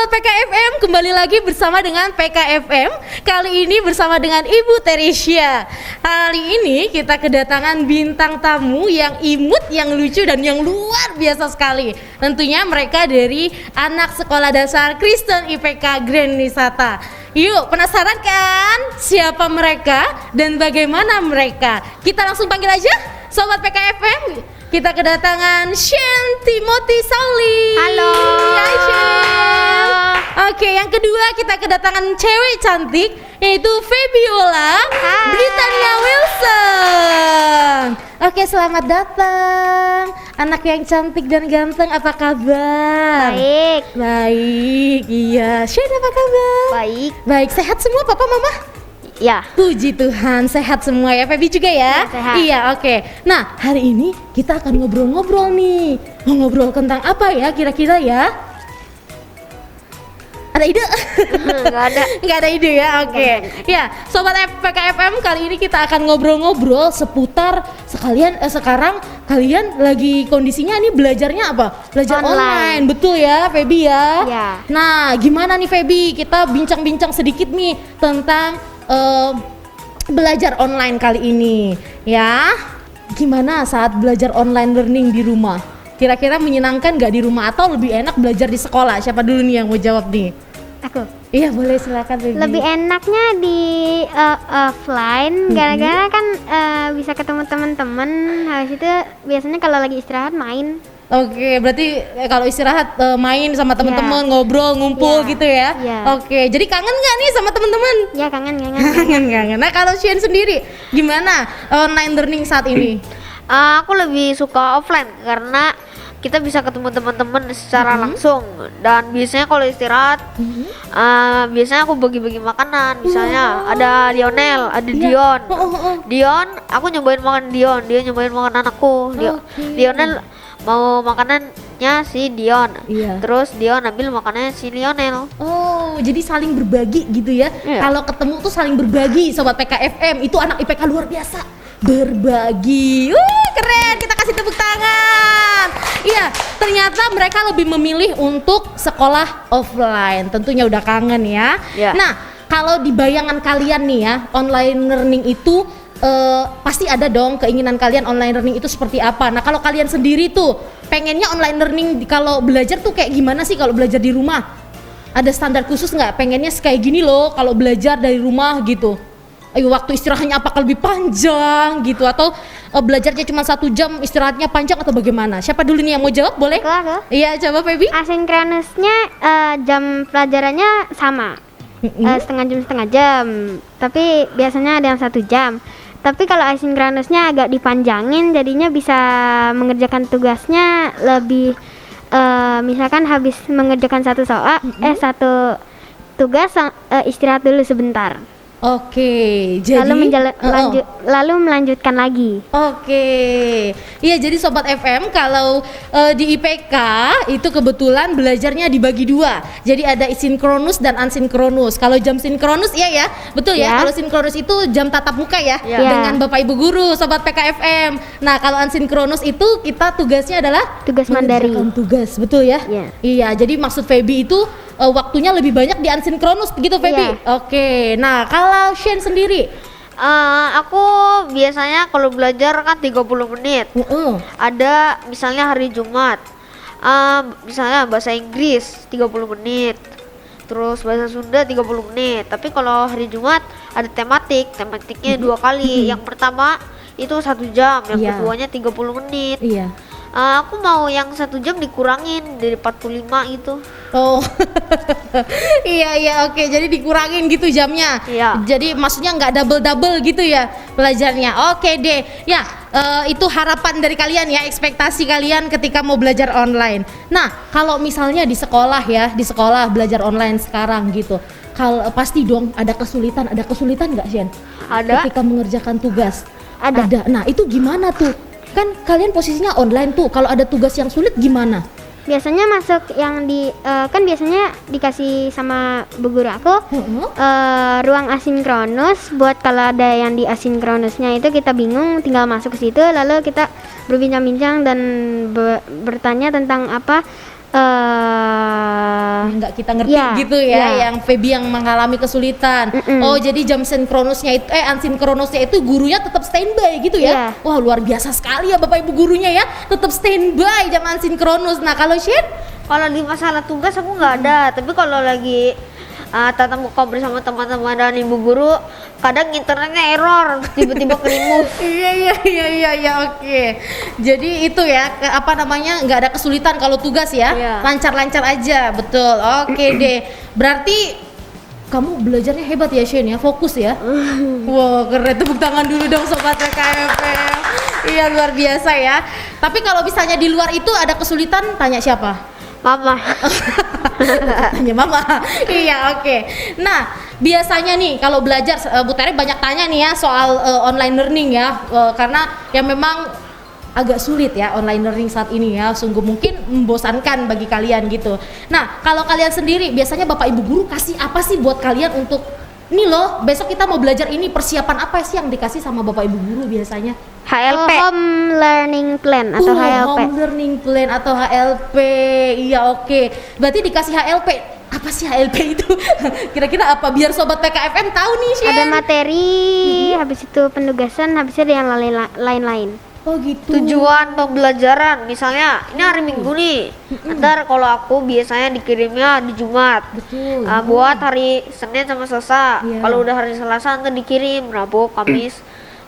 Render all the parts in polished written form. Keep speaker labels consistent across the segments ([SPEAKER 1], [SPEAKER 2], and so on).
[SPEAKER 1] Sobat PKFM, kembali lagi bersama dengan PKFM. Kali ini bersama dengan Ibu Teresia. Kali ini kita kedatangan bintang tamu yang imut, yang lucu, dan yang luar biasa sekali. Tentunya mereka dari anak sekolah dasar Kristen IPK Grand Wisata. Yuk, penasaran kan siapa mereka dan bagaimana mereka? Kita langsung panggil aja Sobat PKFM. Kita kedatangan Shen Timothy Sauli.
[SPEAKER 2] Halo.
[SPEAKER 1] Hai Shen. Oke, yang kedua kita kedatangan cewek cantik yaitu Febiola Britania Wilson. Oke, selamat datang anak yang cantik dan ganteng, apa kabar?
[SPEAKER 2] Baik.
[SPEAKER 1] Baik, iya. Shen, apa kabar?
[SPEAKER 2] Baik.
[SPEAKER 1] Baik, sehat semua papa mama?
[SPEAKER 2] Ya.
[SPEAKER 1] Puji Tuhan, sehat semua ya. Feby juga ya?
[SPEAKER 2] Ya, sehat.
[SPEAKER 1] Iya, oke. Nah, hari ini kita akan ngobrol-ngobrol nih. Mau ngobrol tentang apa ya kira-kira ya? Ada ide?
[SPEAKER 2] Nggak ada.
[SPEAKER 1] Nggak ada ide ya, oke. Ya, Sobat PKFM, kali ini kita akan ngobrol-ngobrol seputar sekarang kalian lagi kondisinya nih belajarnya apa? Belajar online, betul ya Feby ya?
[SPEAKER 2] Ya.
[SPEAKER 1] Nah, gimana nih Feby? Kita bincang-bincang sedikit nih tentang belajar online kali ini ya. Gimana saat belajar online learning di rumah? Kira-kira menyenangkan gak di rumah atau lebih enak belajar di sekolah? Siapa dulu nih yang mau jawab nih?
[SPEAKER 2] Aku.
[SPEAKER 1] Iya, boleh, silakan Baby.
[SPEAKER 2] Lebih enaknya di offline, gara-gara kan bisa ketemu teman-teman. Habis itu biasanya kalau lagi istirahat main.
[SPEAKER 1] Oke, berarti kalau istirahat main sama teman-teman, ngobrol, ngumpul
[SPEAKER 2] Ya.
[SPEAKER 1] gitu ya.
[SPEAKER 2] Ya.
[SPEAKER 1] Oke, jadi kangen nggak nih sama teman-teman?
[SPEAKER 2] Ya kangen.
[SPEAKER 1] Kangen. Nah, kalau Shen sendiri gimana online learning saat ini?
[SPEAKER 2] Aku lebih suka offline karena kita bisa ketemu teman-teman secara langsung. Dan biasanya kalau istirahat, biasanya aku bagi-bagi makanan. Misalnya ada Lionel, ada Dion. Dion, aku nyobain makan Dion, dia nyobain makanan aku. Lionel mau makanannya si Dion.
[SPEAKER 1] Iya.
[SPEAKER 2] Terus Dion ambil makanannya si Lionel.
[SPEAKER 1] Oh, jadi saling berbagi gitu ya.
[SPEAKER 2] Iya.
[SPEAKER 1] Kalau ketemu tuh saling berbagi, Sobat PKFM. Itu anak IPK luar biasa. Berbagi. Keren. Kita kasih tepuk tangan. Iya, ternyata mereka lebih memilih untuk sekolah offline. Tentunya udah kangen ya.
[SPEAKER 2] Iya.
[SPEAKER 1] Nah, kalau di bayangan kalian nih ya, online learning itu pasti ada dong keinginan kalian online learning itu seperti apa. Nah, kalau kalian sendiri tuh pengennya online learning kalau belajar tuh kayak gimana sih kalau belajar di rumah? Ada standar khusus nggak? Pengennya kayak gini loh kalau belajar dari rumah gitu. Ayo, waktu istirahatnya apakah lebih panjang gitu atau belajarnya cuma 1 jam, istirahatnya panjang atau bagaimana? Siapa dulu nih yang mau jawab? Boleh?
[SPEAKER 2] Aku.
[SPEAKER 1] Iya, coba Feby.
[SPEAKER 2] Asinkronusnya jam pelajarannya sama. Setengah jam, tapi biasanya ada yang 1 jam. Tapi kalau asinkronusnya agak dipanjangin, jadinya bisa mengerjakan tugasnya lebih misalkan habis mengerjakan satu tugas istirahat dulu sebentar.
[SPEAKER 1] Oke, jadi
[SPEAKER 2] Lalu melanjutkan lagi.
[SPEAKER 1] Oke, iya, jadi Sobat FM kalau di IPK itu kebetulan belajarnya dibagi 2. Jadi ada sinkronus dan asinkronus. Kalau jam sinkronus iya ya, betul ya.
[SPEAKER 2] Ya.
[SPEAKER 1] Kalau sinkronus itu jam tatap muka ya,
[SPEAKER 2] Ya.
[SPEAKER 1] dengan Bapak Ibu guru, Sobat PKFM. Nah, kalau asinkronus itu kita tugasnya adalah
[SPEAKER 2] Tugas mandiri.
[SPEAKER 1] mengerjakan tugas, betul ya?
[SPEAKER 2] Ya.
[SPEAKER 1] Iya, jadi maksud Feby itu waktunya lebih banyak di asinkronus begitu Feby?
[SPEAKER 2] Iya.
[SPEAKER 1] Oke, nah kalau Shen sendiri?
[SPEAKER 2] Aku biasanya kalau belajar kan 30 menit. Ada misalnya hari Jumat, misalnya bahasa Inggris 30 menit, terus bahasa Sunda 30 menit. Tapi kalau hari Jumat ada tematiknya 2 kali. Yang pertama itu 1 jam, yang
[SPEAKER 1] Iya.
[SPEAKER 2] keduanya 30 menit.
[SPEAKER 1] Iya.
[SPEAKER 2] Aku mau yang 1 jam dikurangin dari 45 gitu.
[SPEAKER 1] Oh, iya, oke. Jadi dikurangin gitu jamnya.
[SPEAKER 2] Iya.
[SPEAKER 1] Jadi maksudnya nggak double gitu ya belajarnya. Oke deh. Ya, itu harapan dari kalian ya, ekspektasi kalian ketika mau belajar online. Nah, kalau misalnya di sekolah belajar online sekarang gitu, kalau pasti dong ada kesulitan nggak Shen?
[SPEAKER 2] Ada.
[SPEAKER 1] Ketika mengerjakan tugas.
[SPEAKER 2] Ada.
[SPEAKER 1] Nah, itu gimana tuh? Kan kalian posisinya online tuh. Kalau ada tugas yang sulit gimana?
[SPEAKER 2] Biasanya masuk yang kan biasanya dikasih sama bu guru aku ruang asinkronus buat kalau ada yang di asinkronusnya itu kita bingung tinggal masuk ke situ lalu kita berbincang-bincang dan bertanya tentang apa
[SPEAKER 1] Nggak kita ngerti
[SPEAKER 2] ya,
[SPEAKER 1] gitu ya,
[SPEAKER 2] ya.
[SPEAKER 1] yang Feby yang mengalami kesulitan. Oh, jadi jam sinkronosnya itu ansinkronosnya itu gurunya tetap standby gitu ya.
[SPEAKER 2] Iya.
[SPEAKER 1] Wah, luar biasa sekali ya Bapak Ibu gurunya ya, tetap standby jam asinkronus. Nah, kalau Shen
[SPEAKER 2] Kalau di masalah tugas aku nggak ada, tapi kalau lagi tatap muka bersama teman-teman dan ibu guru, kadang internetnya error, tiba-tiba ke-remove.
[SPEAKER 1] Iya, oke. Jadi itu ya, nggak ada kesulitan kalau tugas ya,
[SPEAKER 2] Iya.
[SPEAKER 1] lancar-lancar aja, betul. Oke deh, berarti kamu belajarnya hebat ya Shen ya, fokus ya. Wow, keren, tepuk tangan dulu dong Sobat PKFM. Iya, luar biasa ya. Tapi kalau misalnya di luar itu ada kesulitan, tanya siapa?
[SPEAKER 2] Mama.
[SPEAKER 1] Tanya mama. Iya, oke. Nah, biasanya nih kalau belajar Bu Tere banyak tanya nih ya soal online learning ya, karena ya memang agak sulit ya online learning saat ini ya, sungguh mungkin membosankan bagi kalian gitu. Nah, kalau kalian sendiri biasanya Bapak Ibu guru kasih apa sih buat kalian untuk ini loh, besok kita mau belajar ini, persiapan apa sih yang dikasih sama Bapak Ibu guru biasanya?
[SPEAKER 2] HLP.
[SPEAKER 3] Home learning plan atau HLP.
[SPEAKER 1] Home learning plan atau HLP. Iya, oke. Berarti dikasih HLP. Apa sih HLP itu? Kira-kira apa biar Sobat PKFM tahu nih, Shen?
[SPEAKER 3] Ada materi, habis itu penugasan, habis itu yang lain-lain.
[SPEAKER 1] Oh gitu.
[SPEAKER 2] Tujuan pembelajaran, misalnya ini hari Minggu nih, ntar kalau aku biasanya dikirimnya di Jumat.
[SPEAKER 1] Betul.
[SPEAKER 2] Buat hari Senin sama Selasa.
[SPEAKER 1] Iya.
[SPEAKER 2] Kalau udah hari Selasa ntar dikirim Rabu, Kamis,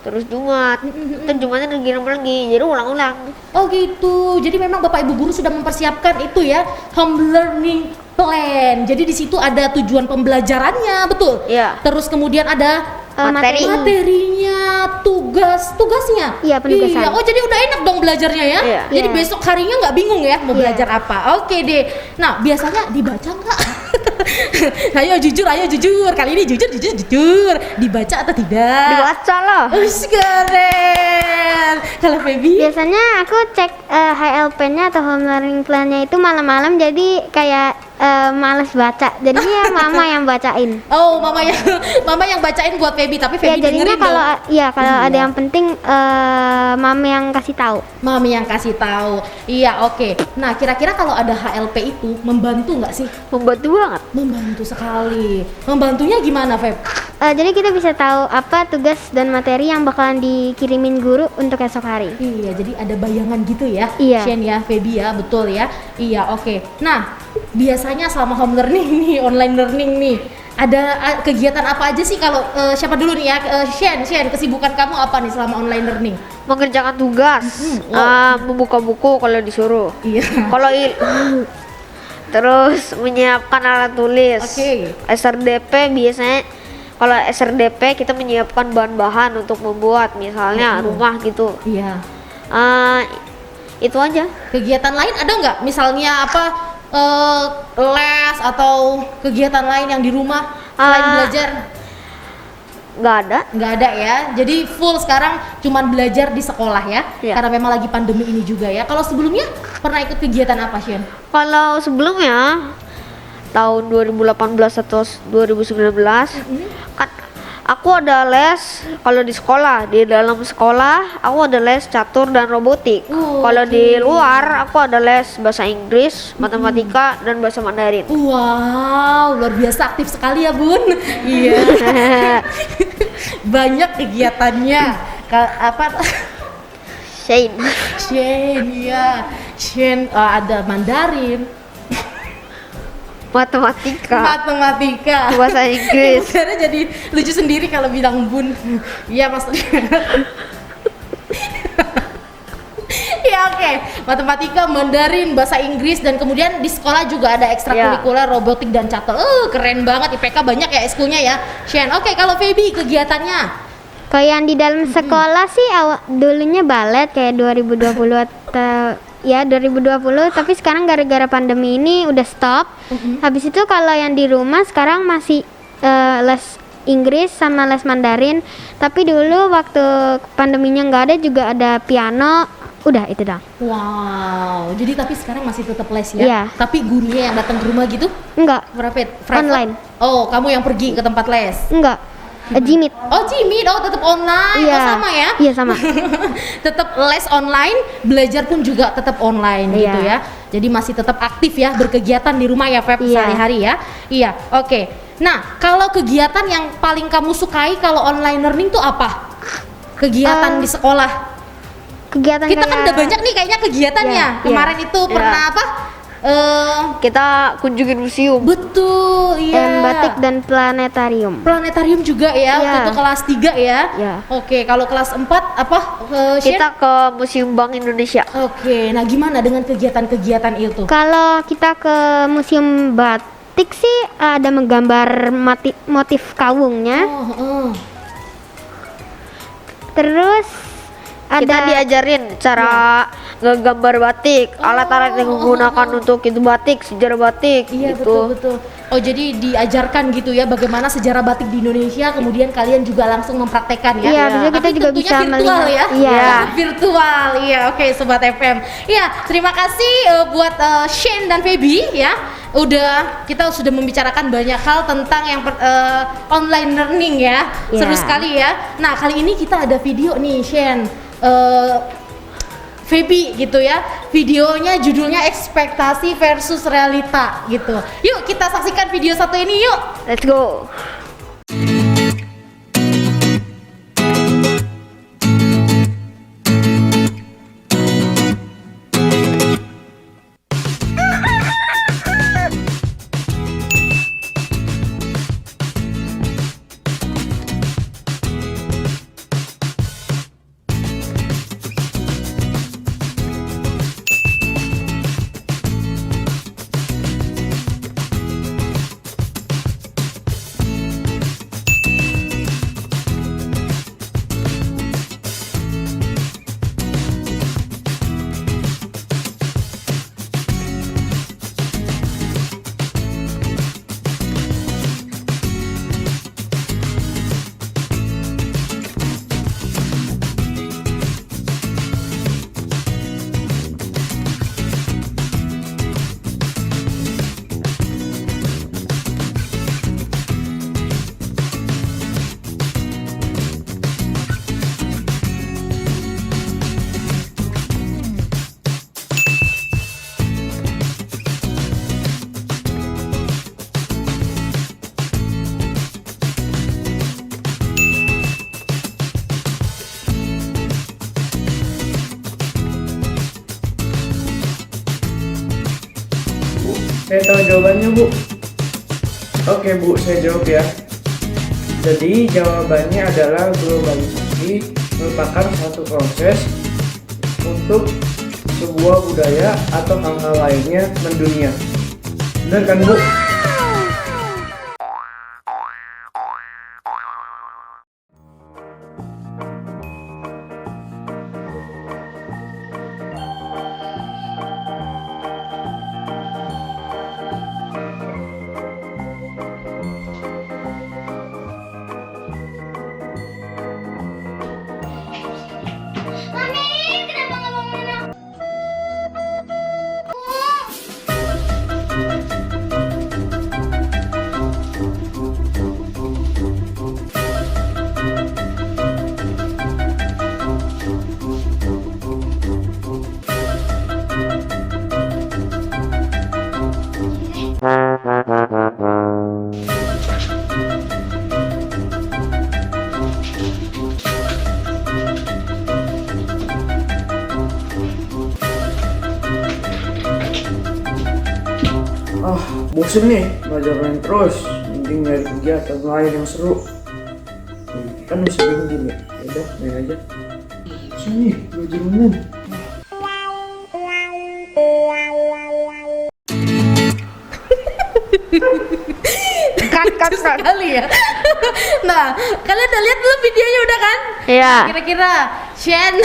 [SPEAKER 2] terus Jumat. Ntar Jumatnya dikirim lagi, jadi ulang-ulang.
[SPEAKER 1] Oh gitu. Jadi memang Bapak Ibu guru sudah mempersiapkan itu ya, home learning plan. Jadi di situ ada tujuan pembelajarannya, betul?
[SPEAKER 2] Iya.
[SPEAKER 1] Terus kemudian ada
[SPEAKER 2] Materi.
[SPEAKER 1] materinya, tugasnya.
[SPEAKER 3] Iya, penugasan.
[SPEAKER 1] Iya. Oh, jadi udah enak dong belajarnya ya.
[SPEAKER 2] Iya.
[SPEAKER 1] Jadi
[SPEAKER 3] Iya.
[SPEAKER 1] besok harinya nggak bingung ya mau
[SPEAKER 3] Iya.
[SPEAKER 1] belajar apa. Oke deh. Nah, biasanya dibaca nggak? Ayo jujur. Kali ini jujur. Dibaca atau tidak?
[SPEAKER 2] Dibaca lah.
[SPEAKER 1] Wih, keren. Kalau Feby?
[SPEAKER 3] Biasanya aku cek HLP-nya atau home learning plan-nya itu malam-malam, jadi kayak males baca. Jadi ya mama yang bacain.
[SPEAKER 1] Oh, mama yang bacain buat Feby, tapi
[SPEAKER 3] Ya
[SPEAKER 1] Feby
[SPEAKER 3] jadinya
[SPEAKER 1] dengerin
[SPEAKER 3] kalau
[SPEAKER 1] dong.
[SPEAKER 3] kalau ada yang penting mama yang kasih tahu.
[SPEAKER 1] Mami yang kasih tahu. Iya, oke. Nah, kira-kira kalau ada HLP itu membantu nggak sih?
[SPEAKER 2] Membantu banget.
[SPEAKER 1] Membantu sekali. Membantunya gimana, Feb?
[SPEAKER 3] Jadi kita bisa tahu apa tugas dan materi yang bakalan dikirimin guru untuk esok hari.
[SPEAKER 1] Iya, jadi ada bayangan gitu ya,
[SPEAKER 3] Iya.
[SPEAKER 1] Shen ya, Feby ya, betul ya. Iya, oke. Nah, biasanya selama home learning nih, online learning nih, ada kegiatan apa aja sih kalau siapa dulu nih ya? Shen, kesibukan kamu apa nih selama online learning?
[SPEAKER 2] Mengerjakan tugas, membuka buku kalau disuruh.
[SPEAKER 1] Iya.
[SPEAKER 2] Kalau terus menyiapkan alat tulis.
[SPEAKER 1] Oke.
[SPEAKER 2] SRDP biasanya kalau SRDP kita menyiapkan bahan-bahan untuk membuat misalnya rumah gitu.
[SPEAKER 1] Iya.
[SPEAKER 2] Itu aja.
[SPEAKER 1] Kegiatan lain ada nggak? Misalnya apa? Les atau kegiatan lain yang di rumah selain belajar?
[SPEAKER 2] Nggak ada.
[SPEAKER 1] Nggak ada ya, jadi full sekarang cuman belajar di sekolah ya,
[SPEAKER 2] Iya.
[SPEAKER 1] karena memang lagi pandemi ini juga ya. Kalau sebelumnya pernah ikut kegiatan apa, Shen?
[SPEAKER 2] Kalau sebelumnya tahun 2018 atau 2019 kan aku ada les kalau di sekolah. Di dalam sekolah aku ada les catur dan robotik. Kalau di luar aku ada les bahasa Inggris, matematika dan bahasa Mandarin.
[SPEAKER 1] Wow, luar biasa aktif sekali ya, Bun. Iya. Banyak kegiatannya. Apa?
[SPEAKER 2] Shane.
[SPEAKER 1] Shen, iya. Shen ada Mandarin,
[SPEAKER 2] Matematika,
[SPEAKER 1] matematika,
[SPEAKER 2] bahasa Inggris.
[SPEAKER 1] Karena jadi lucu sendiri kalau bilang Bun. Iya, maksudnya. Ya, oke. Matematika, Mandarin, bahasa Inggris, dan kemudian di sekolah juga ada ekstrakurikuler robotik dan catur. Keren banget, IPK banyak ya ekskulnya ya, Shen. Oke, kalau Feby kegiatannya?
[SPEAKER 3] Kalau yang di dalam sekolah sih dulunya balet kayak 2020 atau ya 2020, tapi sekarang gara-gara pandemi ini udah stop. Habis itu kalau yang di rumah sekarang masih les Inggris sama les Mandarin. Tapi dulu waktu pandeminya nggak ada juga ada piano. Udah itu dong.
[SPEAKER 1] Wow, jadi tapi sekarang masih tetap les ya?
[SPEAKER 3] Iya.
[SPEAKER 1] Tapi gurunya yang datang ke rumah gitu?
[SPEAKER 3] Enggak,
[SPEAKER 1] Private?
[SPEAKER 3] Online.
[SPEAKER 1] Oh, kamu yang pergi ke tempat les?
[SPEAKER 3] enggak. Jimit.
[SPEAKER 1] Oh, Jimmy, tetap online.
[SPEAKER 3] Iya.
[SPEAKER 1] Oh, sama ya?
[SPEAKER 3] Iya, sama.
[SPEAKER 1] Tetap les online, belajar pun juga tetap online
[SPEAKER 3] Iya.
[SPEAKER 1] gitu ya. Jadi masih tetap aktif ya, berkegiatan di rumah ya, Feb,
[SPEAKER 3] Iya.
[SPEAKER 1] sehari-hari ya. Iya, oke. Nah, kalau kegiatan yang paling kamu sukai kalau online learning tuh apa? Kegiatan di sekolah.
[SPEAKER 3] Kegiatan
[SPEAKER 1] Kita kan
[SPEAKER 3] kayak
[SPEAKER 1] udah banyak nih kayaknya kegiatannya.
[SPEAKER 3] Iya,
[SPEAKER 1] Kemarin itu
[SPEAKER 2] Iya.
[SPEAKER 1] pernah apa?
[SPEAKER 2] Kita kunjungin museum.
[SPEAKER 1] Betul, iya.
[SPEAKER 3] batik dan planetarium.
[SPEAKER 1] Planetarium juga ya, waktu
[SPEAKER 3] Iya.
[SPEAKER 1] itu kelas 3 ya.
[SPEAKER 3] Iya.
[SPEAKER 1] Oke, kalau kelas 4 apa? Shen?
[SPEAKER 2] Kita ke Museum Bank Indonesia.
[SPEAKER 1] Oke, nah gimana dengan kegiatan-kegiatan itu?
[SPEAKER 3] Kalau kita ke museum batik sih ada menggambar motif kawungnya.
[SPEAKER 1] Oh.
[SPEAKER 3] Terus
[SPEAKER 2] Kita
[SPEAKER 3] ada
[SPEAKER 2] diajarin cara ngegambar batik, alat-alat yang digunakan untuk itu batik, sejarah batik
[SPEAKER 1] Iya,
[SPEAKER 2] gitu.
[SPEAKER 1] betul. Oh, jadi diajarkan gitu ya bagaimana sejarah batik di Indonesia, kemudian kalian juga langsung mempraktekkan ya.
[SPEAKER 3] Iya, bisa kita
[SPEAKER 1] Tapi
[SPEAKER 3] juga
[SPEAKER 1] tentunya
[SPEAKER 3] bisa
[SPEAKER 1] virtual
[SPEAKER 3] melihat.
[SPEAKER 1] ya.
[SPEAKER 3] Iya.
[SPEAKER 1] Virtual. Iya, oke sobat FM. Iya, terima kasih buat Shane dan Feby ya. Kita sudah membicarakan banyak hal tentang yang online learning ya.
[SPEAKER 3] Iya.
[SPEAKER 1] Seru sekali ya. Nah, kali ini kita ada video nih, Shane. Feby gitu ya, videonya judulnya ekspektasi versus realita gitu. Yuk kita saksikan video satu ini yuk.
[SPEAKER 2] Let's go.
[SPEAKER 4] Saya tahu jawabannya, Bu. Oke, Bu, saya jawab ya. Jadi jawabannya adalah globalisasi merupakan satu proses untuk sebuah budaya atau hal-hal lainnya mendunia. Benar kan, Bu? Bosen nih belajar main terus, mending nyari kegiatan lain yang seru. Kan masih bingung gini, yaudah main aja. Sini belajar main.
[SPEAKER 2] Cut.
[SPEAKER 1] Kali ya. Nah, kalian udah lihat belum videonya udah kan?
[SPEAKER 2] Iya.
[SPEAKER 1] Kira-kira Shen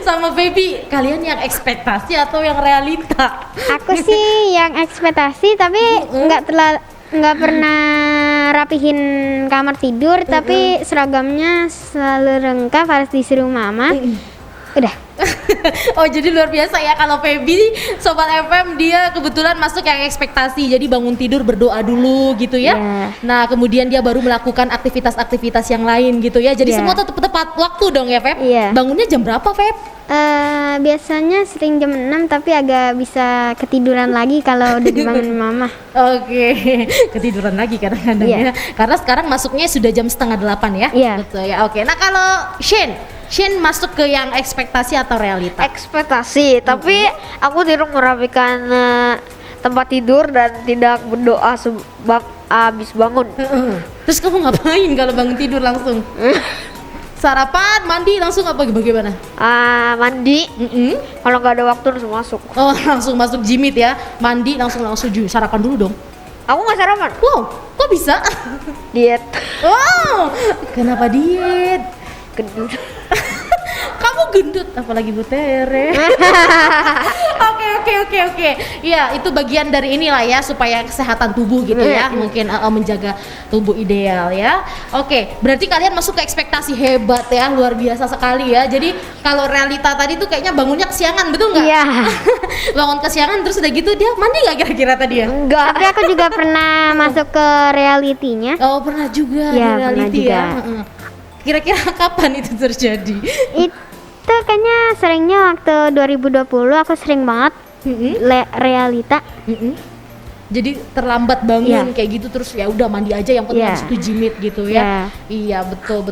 [SPEAKER 1] sama Baby, kalian yang ekspektasi atau yang realita?
[SPEAKER 3] Aku sih yang ekspektasi tapi nggak pernah rapihin kamar tidur tapi seragamnya selalu lengkap harus disuruh mama. Udah.
[SPEAKER 1] Oh jadi luar biasa ya kalau Feby Sobat FM dia kebetulan masuk yang ekspektasi. Jadi bangun tidur berdoa dulu gitu ya.
[SPEAKER 3] Iya.
[SPEAKER 1] Nah kemudian dia baru melakukan aktivitas-aktivitas yang lain gitu ya. Jadi
[SPEAKER 3] Iya.
[SPEAKER 1] semua tetap tepat waktu dong ya Feb?
[SPEAKER 3] Iya.
[SPEAKER 1] Bangunnya jam berapa Feb?
[SPEAKER 3] Biasanya sering jam 6 tapi agak bisa ketiduran lagi kalau udah dibangunin mama.
[SPEAKER 1] Oke, ketiduran lagi kadang-kadang
[SPEAKER 3] Iya.
[SPEAKER 1] ya. Karena sekarang masuknya sudah jam 7:30 ya.
[SPEAKER 3] Iya.
[SPEAKER 1] Betul ya. Oke. Nah kalau Shane masuk ke yang ekspektasi atau realita?
[SPEAKER 2] Ekspektasi, tapi aku tidak merapikan tempat tidur dan tidak berdoa habis bangun.
[SPEAKER 1] Terus kamu ngapain kalau bangun tidur langsung? Sarapan, mandi langsung apa bagaimana?
[SPEAKER 2] Mandi, kalau nggak ada waktu langsung masuk.
[SPEAKER 1] Oh langsung masuk jimit ya, mandi langsung sarapan dulu dong.
[SPEAKER 2] Aku nggak sarapan,
[SPEAKER 1] Wow, kok bisa?
[SPEAKER 2] diet.
[SPEAKER 1] Wow, kenapa diet?
[SPEAKER 2] Gendut.
[SPEAKER 1] Kamu gendut, apalagi Bu Tere. Oke. Ya, itu bagian dari inilah ya supaya kesehatan tubuh gitu ya. Mungkin menjaga tubuh ideal ya. Oke, berarti kalian masuk ke ekspektasi hebat ya, luar biasa sekali ya. Jadi kalau realita tadi tuh kayaknya bangunnya kesiangan, betul nggak?
[SPEAKER 3] Iya.
[SPEAKER 1] Bangun kesiangan terus udah gitu dia mandi nggak kira-kira tadi ya?
[SPEAKER 2] Enggak.
[SPEAKER 3] Tapi aku juga pernah masuk ke realitinya.
[SPEAKER 1] Oh pernah juga
[SPEAKER 3] Iya,
[SPEAKER 1] di reality
[SPEAKER 3] pernah
[SPEAKER 1] ya.
[SPEAKER 3] juga.
[SPEAKER 1] Heeh. Kira-kira kapan itu terjadi?
[SPEAKER 3] Itu kayaknya seringnya waktu 2020 aku sering banget realita.
[SPEAKER 1] Jadi terlambat bangun
[SPEAKER 3] Iya.
[SPEAKER 1] kayak gitu terus ya udah mandi aja yang penting
[SPEAKER 3] Iya.
[SPEAKER 1] harus itu jimit gitu ya. Iya betul.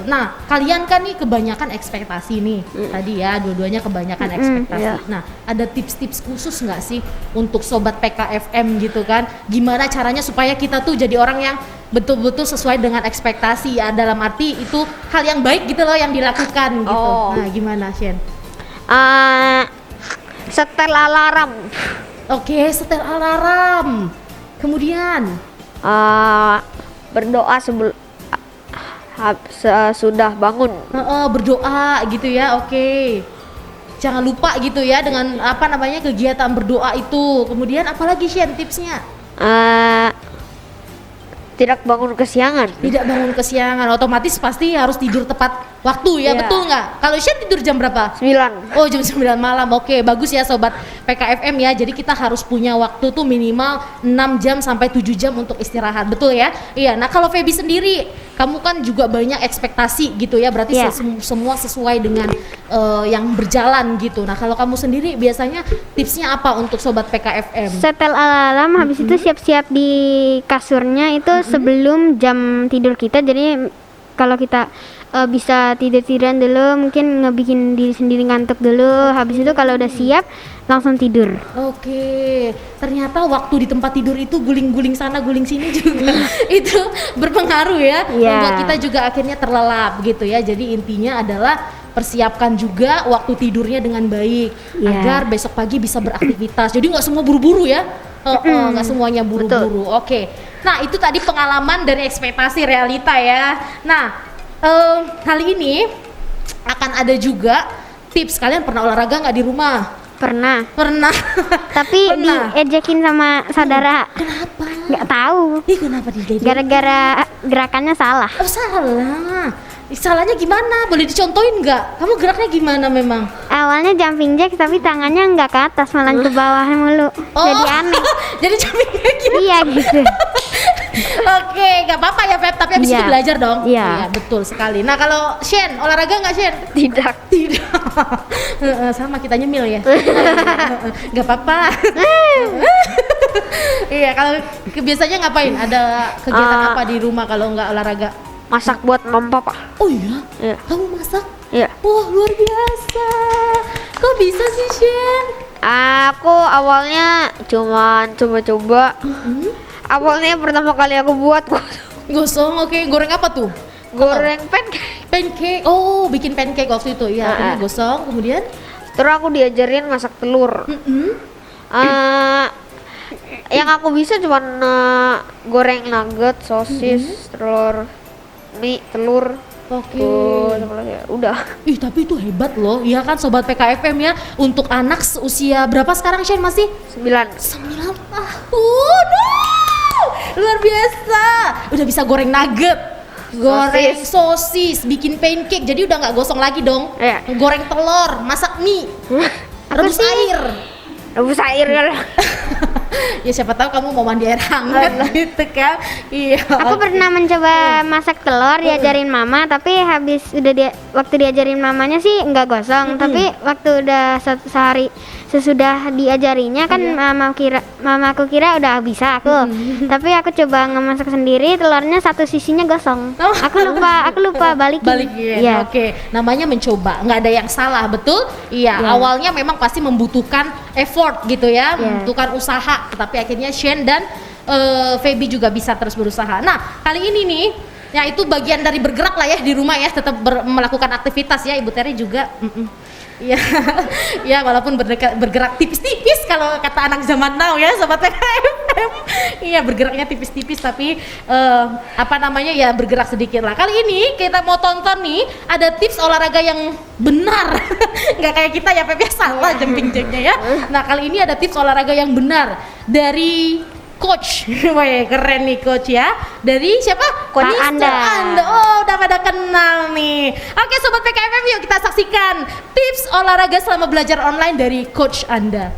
[SPEAKER 1] Nah kalian kan nih kebanyakan ekspektasi nih tadi ya dua-duanya kebanyakan ekspektasi.
[SPEAKER 3] iya.
[SPEAKER 1] Nah ada tips-tips khusus nggak sih untuk sobat PKFM gitu kan? Gimana caranya supaya kita tuh jadi orang yang betul-betul sesuai dengan ekspektasi ya dalam arti itu hal yang baik gitu loh yang dilakukan gitu.
[SPEAKER 2] Oh.
[SPEAKER 1] Nah gimana Shen?
[SPEAKER 2] Setel alarm.
[SPEAKER 1] Oke, setel alarm. Kemudian,
[SPEAKER 2] Berdoa sudah bangun.
[SPEAKER 1] berdoa gitu ya. Oke. Jangan lupa gitu ya dengan apa namanya kegiatan berdoa itu. Kemudian apalagi Shen tipsnya?
[SPEAKER 2] Tidak bangun kesiangan.
[SPEAKER 1] Tidak bangun kesiangan, otomatis pasti harus tidur tepat waktu ya,
[SPEAKER 2] Iya.
[SPEAKER 1] betul nggak? Kalau Shen tidur jam berapa?
[SPEAKER 2] 9.
[SPEAKER 1] Oh jam 9 malam, oke bagus ya sobat PKFM ya. Jadi kita harus punya waktu tuh minimal 6 jam sampai 7 jam untuk istirahat, betul ya? Iya, nah kalau Feby sendiri, kamu kan juga banyak ekspektasi gitu ya. Berarti
[SPEAKER 3] Iya.
[SPEAKER 1] semua sesuai dengan yang berjalan gitu. Nah kalau kamu sendiri biasanya tipsnya apa untuk sobat PKFM?
[SPEAKER 3] Setel alarm, habis itu siap-siap di kasurnya itu sebelum jam tidur kita. Jadi kalau kita bisa tidur-tiduran dulu, mungkin ngebikin diri sendiri ngantuk dulu. Habis itu kalau udah siap langsung tidur.
[SPEAKER 1] Oke, ternyata waktu di tempat tidur itu guling-guling sana, guling sini juga itu berpengaruh ya,
[SPEAKER 3] Iya.
[SPEAKER 1] membuat kita juga akhirnya terlelap gitu ya. Jadi intinya adalah persiapkan juga waktu tidurnya dengan baik
[SPEAKER 3] Iya.
[SPEAKER 1] agar besok pagi bisa beraktivitas. Jadi nggak semua buru-buru ya, nggak semuanya buru-buru. Oke, nah itu tadi pengalaman dari ekspektasi realita ya. Nah kali ini akan ada juga tips. Kalian pernah olahraga nggak di rumah?
[SPEAKER 3] Pernah.
[SPEAKER 1] Pernah.
[SPEAKER 3] Tapi
[SPEAKER 1] Pernah.
[SPEAKER 3] diejekin sama saudara.
[SPEAKER 1] Kenapa?
[SPEAKER 3] Nggak tahu.
[SPEAKER 1] Ih kenapa di
[SPEAKER 3] Gara-gara gerakannya salah.
[SPEAKER 1] Oh salah. Salahnya gimana? Boleh dicontohin nggak? Kamu geraknya gimana memang?
[SPEAKER 3] Awalnya jumping jack tapi tangannya nggak ke atas, malah ke bawah mulu. Jadi aneh.
[SPEAKER 1] Jadi jumping kayak gitu.
[SPEAKER 3] Iya gitu.
[SPEAKER 1] Oke, nggak apa-apa ya Feb, tapi abis
[SPEAKER 3] Iya.
[SPEAKER 1] itu belajar dong.
[SPEAKER 3] Iya.
[SPEAKER 1] Betul sekali. Nah kalau Shen, olahraga nggak Shen?
[SPEAKER 2] Tidak.
[SPEAKER 1] Tidak. Sama kita nyemil ya. Nggak apa-apa. Iya, kalau biasanya ngapain? Ada kegiatan apa di rumah kalau nggak olahraga?
[SPEAKER 2] Masak buat mama papa.
[SPEAKER 1] Oh iya?
[SPEAKER 2] Iya.
[SPEAKER 1] Kamu masak?
[SPEAKER 2] Iya.
[SPEAKER 1] Wah luar biasa. Kok bisa sih Shen?
[SPEAKER 2] Aku awalnya cuman coba-coba. Awalnya pertama kali aku buat
[SPEAKER 1] Gosong, oke. Goreng apa tuh?
[SPEAKER 2] goreng pancake.
[SPEAKER 1] Pancake. Oh, bikin pancake waktu itu. Iya, ini gosong. Kemudian?
[SPEAKER 2] Terus aku diajarin masak telur. Yang aku bisa cuman goreng nugget, sosis, telur, mie, telur.
[SPEAKER 1] Oke.
[SPEAKER 2] Terus apa lagi ya? Udah.
[SPEAKER 1] Ih, tapi itu hebat loh. Iya kan sobat PKFM ya. Untuk anak seusia berapa sekarang Shen masih?
[SPEAKER 2] 9.
[SPEAKER 1] 9 tahun. Luar biasa. Udah bisa goreng nugget. Goreng sosis, bikin pancake, jadi udah nggak gosong lagi dong.
[SPEAKER 2] Iya.
[SPEAKER 1] Goreng telur, masak mie, rebus air.
[SPEAKER 2] rebus air kan.
[SPEAKER 1] Ya siapa tahu kamu mau mandi air hangat gitu kan. Iya.
[SPEAKER 3] Aku pernah mencoba masak telur diajarin mama, tapi habis waktu diajarin mamanya sih nggak gosong, tapi waktu udah sehari sesudah diajarinya kan mamaku kira udah bisa aku. Tapi aku coba ngemasak sendiri, telurnya satu sisinya gosong.
[SPEAKER 1] Oh.
[SPEAKER 3] Aku lupa balikin.
[SPEAKER 1] Balikin.
[SPEAKER 3] Iya.
[SPEAKER 1] Oke. Namanya mencoba, nggak ada yang salah, betul? Iya.
[SPEAKER 3] Iya.
[SPEAKER 1] Awalnya memang pasti membutuhkan effort gitu ya,
[SPEAKER 3] Iya.
[SPEAKER 1] membutuhkan usaha. Tapi akhirnya Shane dan Feby juga bisa terus berusaha. Nah, kali ini nih, ya itu bagian dari bergerak lah ya di rumah ya, tetap melakukan aktivitas ya. Ibu Teri juga. Iya, ya walaupun bergerak tipis-tipis kalau kata anak zaman now ya, sobat PKFM. Iya, bergeraknya tipis-tipis tapi apa namanya ya, bergerak sedikit lah. Kali ini kita mau tonton nih, ada tips olahraga yang benar. Nggak kayak kita ya, Pep, ya salah jumping jacknya ya. Nah, kali ini ada tips olahraga yang benar dari Coach. Wah, keren nih Coach ya. Dari siapa?
[SPEAKER 3] Coach
[SPEAKER 1] Mr.
[SPEAKER 3] Anda.
[SPEAKER 1] Oh, udah pada kenal nih. Oke, sobat PKFM, yuk kita saksikan tips olahraga selama belajar online dari Coach Anda.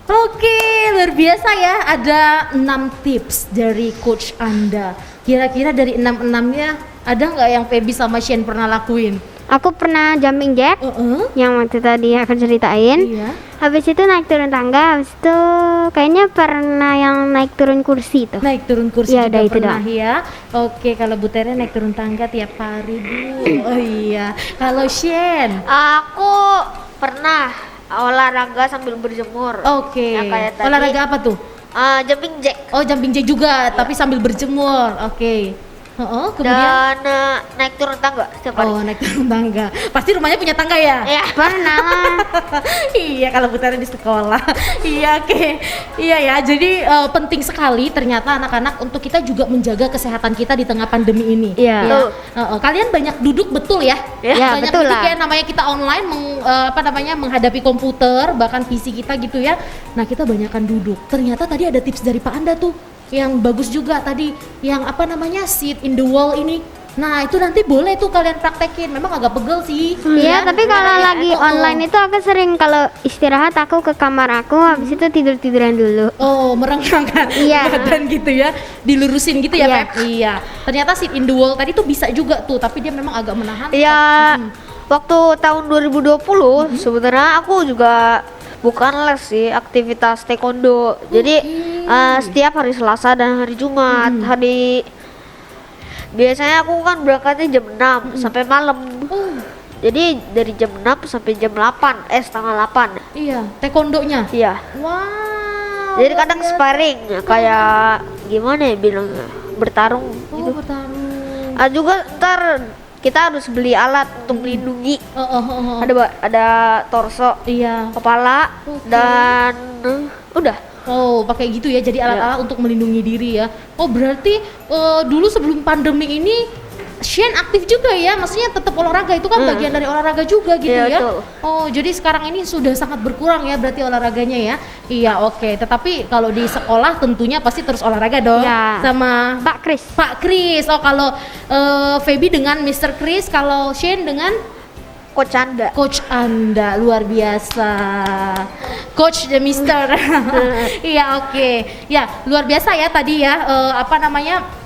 [SPEAKER 1] Oke, luar biasa ya. Ada 6 tips dari Coach Anda. Kira-kira dari 6-6-nya ada nggak yang Feby sama Shane pernah lakuin?
[SPEAKER 3] Aku pernah jumping jack yang waktu tadi aku ceritain.
[SPEAKER 1] Iya.
[SPEAKER 3] Habis itu naik turun tangga, habis itu kayaknya pernah yang naik turun kursi tuh.
[SPEAKER 1] Naik turun kursi
[SPEAKER 3] Ya,
[SPEAKER 1] juga
[SPEAKER 3] udah itu
[SPEAKER 1] pernah
[SPEAKER 3] doang.
[SPEAKER 1] ya. Oke, kalau Bu Tere naik turun tangga tiap hari, Bu. Oh iya. Kalau Shane?
[SPEAKER 2] Aku pernah olahraga sambil berjemur.
[SPEAKER 1] Oke.
[SPEAKER 2] Yang kayak tadi.
[SPEAKER 1] Olahraga apa tuh?
[SPEAKER 2] Jumping jack.
[SPEAKER 1] Oh, jumping jack juga, tapi sambil berjemur. Oke. Kemudian?
[SPEAKER 2] Dan naik turun tangga setiap hari.
[SPEAKER 1] Oh, naik turun tangga. Pasti rumahnya punya tangga ya?
[SPEAKER 2] Ya.
[SPEAKER 3] Pernah lah.
[SPEAKER 1] Iya, kalau Bu Tere di sekolah. Iya, oke. Iya ya, jadi penting sekali ternyata anak-anak untuk kita juga menjaga kesehatan kita di tengah pandemi ini.
[SPEAKER 3] Iya.
[SPEAKER 1] Ya. Kalian banyak duduk betul ya?
[SPEAKER 3] Ya,
[SPEAKER 1] Banyak
[SPEAKER 3] betul
[SPEAKER 1] duduk
[SPEAKER 3] lah.
[SPEAKER 1] ya, namanya kita online menghadapi komputer, bahkan PC kita gitu ya. Nah, kita banyakkan duduk. Ternyata tadi ada tips dari Pak Anda tuh yang bagus juga tadi, yang sit in the wall ini. Nah, itu nanti boleh tuh kalian praktekin. Memang agak pegel sih.
[SPEAKER 3] Iya,
[SPEAKER 1] ya.
[SPEAKER 3] tapi kalau lagi
[SPEAKER 1] Oh,
[SPEAKER 3] online itu aku sering kalau istirahat aku ke kamar aku, habis itu tiduran dulu.
[SPEAKER 1] Oh, merengangkan
[SPEAKER 3] Iya.
[SPEAKER 1] badan gitu ya, dilurusin gitu ya,
[SPEAKER 3] Iya.
[SPEAKER 1] Pep? Iya. Ternyata sit in the wall tadi tuh bisa juga tuh, tapi dia memang agak menahan.
[SPEAKER 2] Ya, waktu tahun 2020 sebenarnya aku juga bukan les sih, aktivitas taekwondo. Jadi setiap hari Selasa dan hari Jumat, biasanya aku kan berangkatnya jam 6 sampai malam. Jadi dari jam 6 sampai jam 8, setengah 8.
[SPEAKER 1] Iya, taekwondonya.
[SPEAKER 2] Iya.
[SPEAKER 1] Wow.
[SPEAKER 2] Jadi kadang sparring kayak gimana ya bilangnya, bertarung gitu.
[SPEAKER 1] Bertarung.
[SPEAKER 2] Juga ntar kita harus beli alat untuk melindungi.
[SPEAKER 1] Oh.
[SPEAKER 2] Ada torso,
[SPEAKER 1] Iya.
[SPEAKER 2] kepala,
[SPEAKER 1] Oke.
[SPEAKER 2] dan udah.
[SPEAKER 1] Oh, pakai gitu ya. Jadi alat-alat untuk melindungi diri ya. Oh, berarti dulu sebelum pandemi ini Shane aktif juga ya. Maksudnya tetap olahraga itu kan bagian dari olahraga juga gitu
[SPEAKER 2] Iya,
[SPEAKER 1] ya.
[SPEAKER 2] betul.
[SPEAKER 1] Oh, jadi sekarang ini sudah sangat berkurang ya berarti olahraganya ya. Iya, oke. Tetapi kalau di sekolah tentunya pasti terus olahraga dong.
[SPEAKER 3] Ya.
[SPEAKER 1] Sama
[SPEAKER 3] Pak Kris.
[SPEAKER 1] Pak Kris. Oh, kalau Feby dengan Mr. Kris, kalau Shane dengan
[SPEAKER 2] Coach Anda.
[SPEAKER 1] Coach Anda. Luar biasa. Coach the Mister. Iya, oke. Ya, luar biasa ya tadi ya apa namanya?